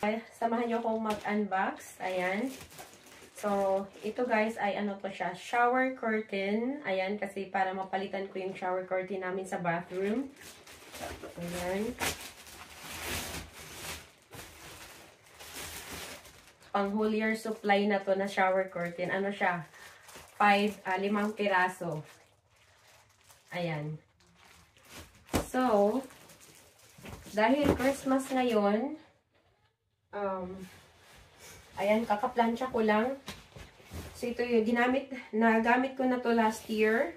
Samahan niyo akong mag-unbox. Ayan. So, ito guys ay ano to siya, shower curtain. Ayan, kasi para mapalitan ko yung shower curtain namin sa bathroom. Ayan. Pang whole year supply na to na shower curtain. Ano siya? 5 piraso. Ayan. So, dahil Christmas ngayon, ayan, kakaplansya ko lang. So, ito yung nagamit ko na to last year.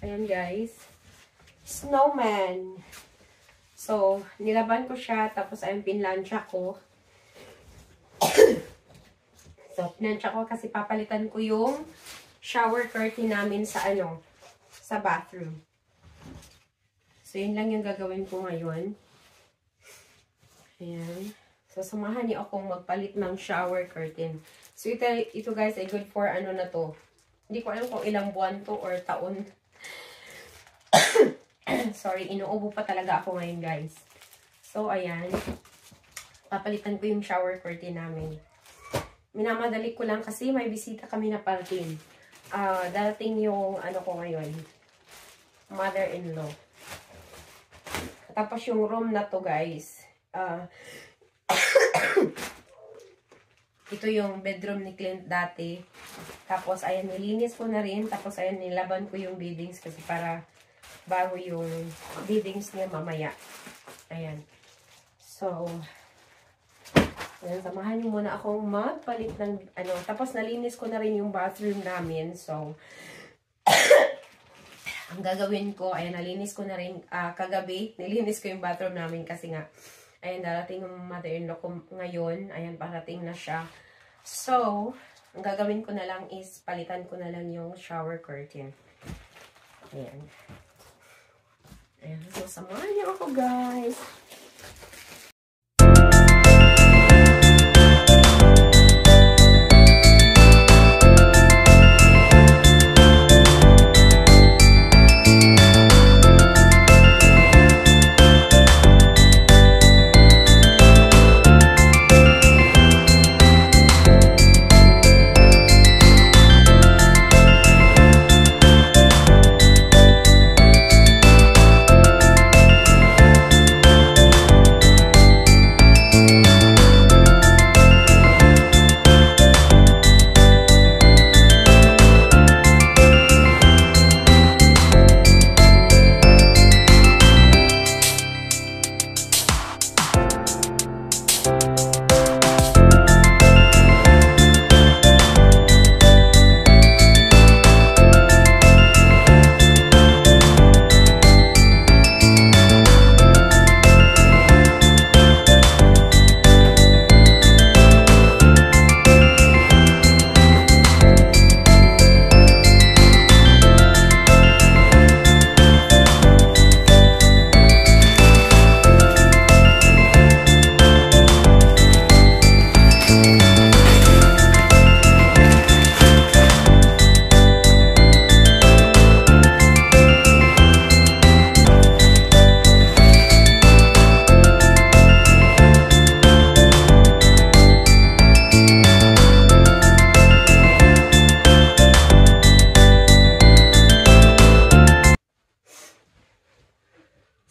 Ayan, guys. Snowman. So, nilaban ko siya, tapos ayan, pinlansya ko. So, pinlansya ko kasi papalitan ko yung shower curtain namin sa sa bathroom. So, yun lang yung gagawin ko ngayon. Ayan. So, samahan niyo akong magpalit ng shower curtain. So, ito guys ay good for ano na to. Hindi ko alam kung ilang buwan to or taon. Sorry, inuubo pa talaga ako ngayon guys. So, ayan. Papalitan ko yung shower curtain namin. Minamadali ko lang kasi may bisita kami na parating. Darating yung ano ko ngayon. Mother-in-law. Tapos yung room na to guys. Ito yung bedroom ni Clint dati. Tapos, ayan, nilinis ko na rin. Tapos, ayan, nilaban ko yung beddings kasi para bago yung beddings niya mamaya. Ayan. So, ayan, samahan niyo muna akong magpalit ng, tapos nalinis ko na rin yung bathroom namin. So, ang gagawin ko, ayan, nalinis ko na rin kagabi. Nilinis ko yung bathroom namin kasi nga, ayan, darating yung mother-in-law ko ngayon. Ayan, parating na siya. So, ang gagawin ko na lang is palitan ko na lang yung shower curtain. Ayan. Ayan. So, samahan niyo ako, guys.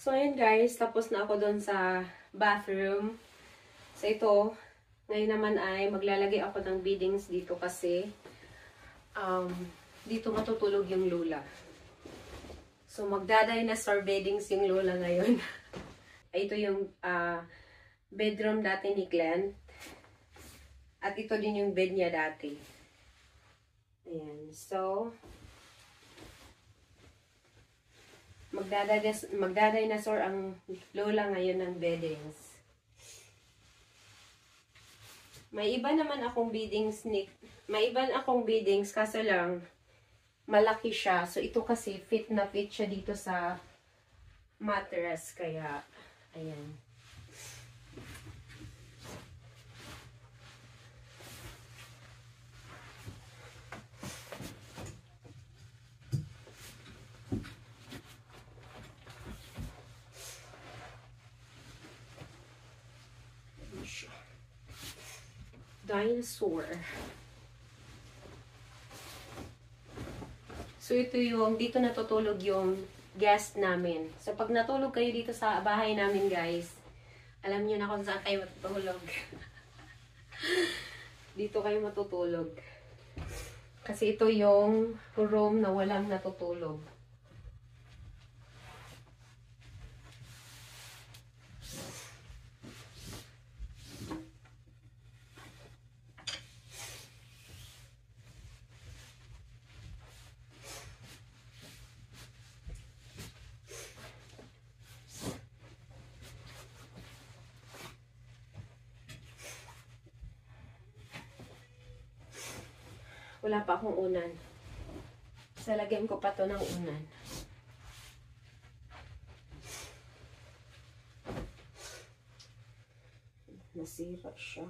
So, ayan guys, tapos na ako doon sa bathroom. So, ito, ngayon naman ay maglalagay ako ng beddings dito kasi dito matutulog yung lola. So, magda-dinosaur beddings yung lola ngayon. Ito yung bedroom dati ni Glenn. At ito din yung bed niya dati. Ayan, so magda-dinosaur ang lola ngayon ng beddings. May iba naman akong beddings kaso lang malaki siya. So ito kasi fit na fit siya dito sa mattress kaya ayan. Dinosaur. So, ito yung, dito natutulog yung guest namin. So, pag natulog kayo dito sa bahay namin, guys, alam niyo na kung saan kayo matutulog. Dito kayo matutulog. Kasi ito yung room na walang natutulog. Wala pa akong unan. Salagyan ko pa to ng unan. Nasira siya.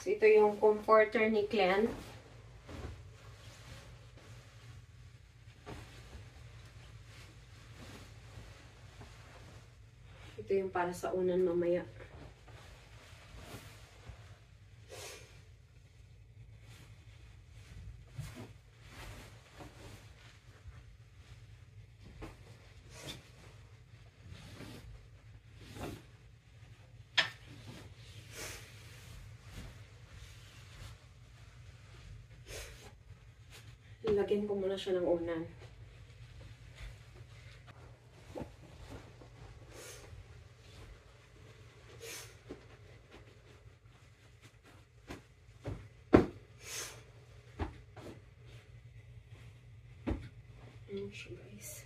So, ito yung comforter ni Glenn. Ito yung para sa unan mamaya. Lagyan ko muna siya ng unan. Ayan siya, guys.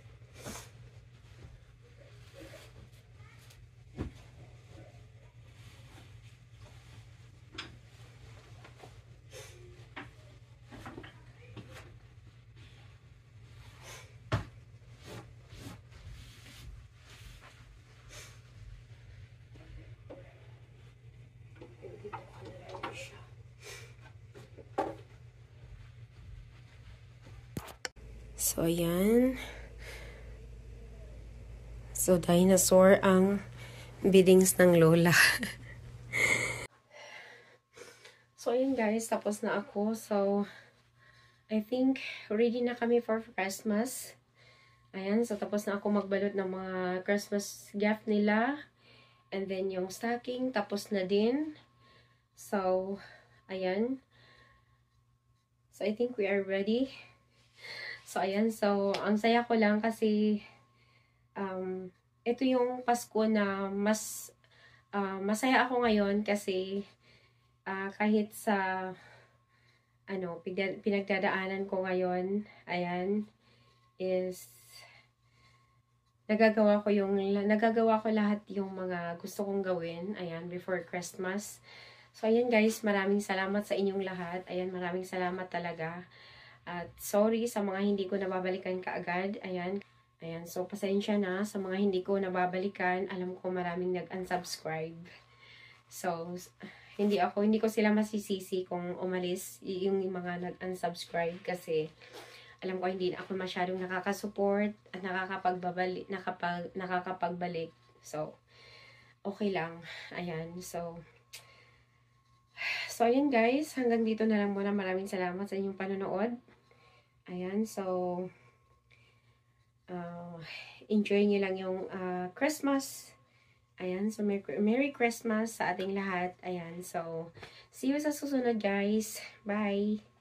So, ayan. So, dinosaur ang biddings ng lola. So, ayan guys. Tapos na ako. So, I think ready na kami for Christmas. Ayan. So, tapos na ako magbalot ng mga Christmas gift nila. And then, yung stocking. Tapos na din. So, ayan. So, I think we are ready. So, ayan. So, ang saya ko lang kasi ito yung Pasko na mas masaya ako ngayon kasi kahit sa pinagdadaanan ko ngayon, ayan, is nagagawa ko lahat yung mga gusto kong gawin, ayan, before Christmas. So, ayan guys, maraming salamat sa inyong lahat. Ayan, maraming salamat talaga. At sorry sa mga hindi ko nababalikan kaagad. Ayan. Ayan. So, pasensya na sa mga hindi ko nababalikan. Alam ko maraming nag-unsubscribe. So, hindi ko sila masisisi kung umalis yung mga nag-unsubscribe kasi alam ko hindi ako masyadong nakakasupport at nakakapagbalik. So, okay lang. Ayan. So, ayan guys. Hanggang dito na lang muna. Maraming salamat sa inyong panonood. Ayan, so, enjoy nyo lang yung Christmas. Ayan, so, Merry Christmas sa ating lahat. Ayan, so, see you sa susunod, guys. Bye!